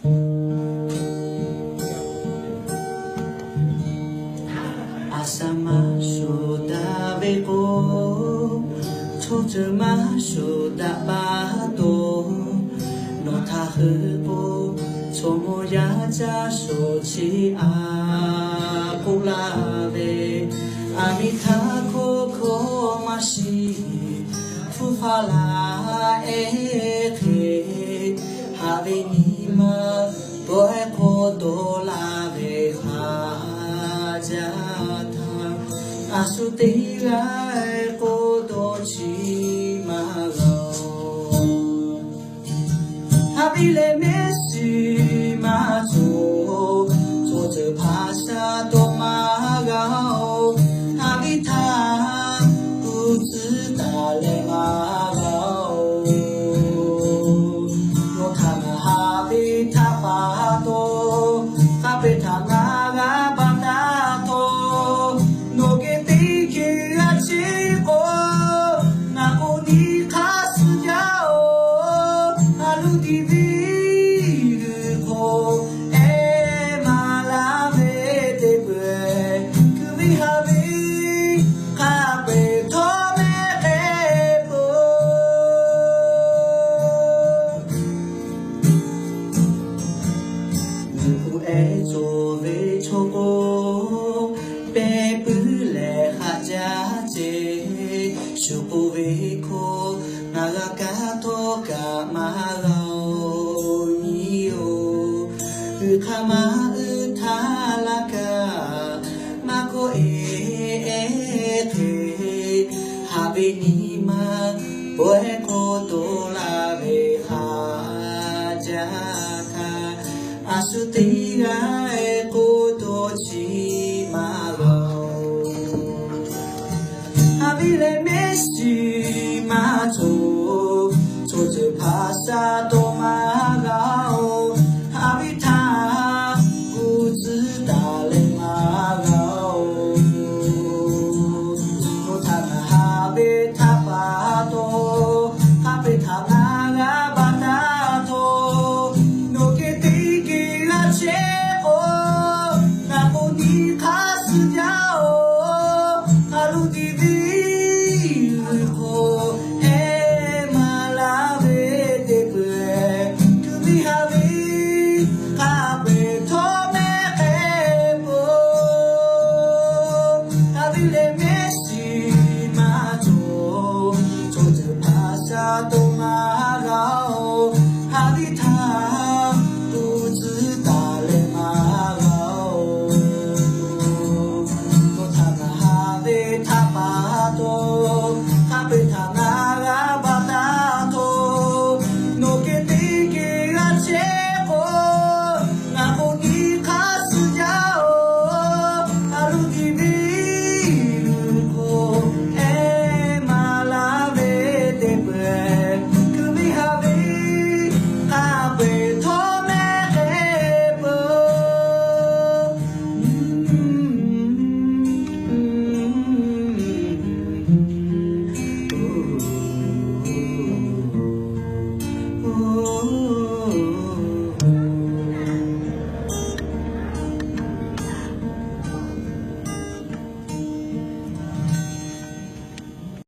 朝ましょだべことつましょだばとのたふぼともやざそちあこらべあみたここましふfa la e ke ha ve ni ma bo e ko do la ve ha ja tha asu te la e ko do chi ma ga ha bi le me si ma so so te pa sa do ma ga ha bi tha u zi da le ma Shupuveko nagakato ka mahalo niyo ukama utalaka mako te habe ni ma boeko to la ve hajata asute ga eko to chi malo habile Messi ma to te pasa to ma gao habita uzi dale ma gao no ta habita pa to habita na ga bata to no ke te ke la che o na ko ni ka su jao halu di Tomorrow, how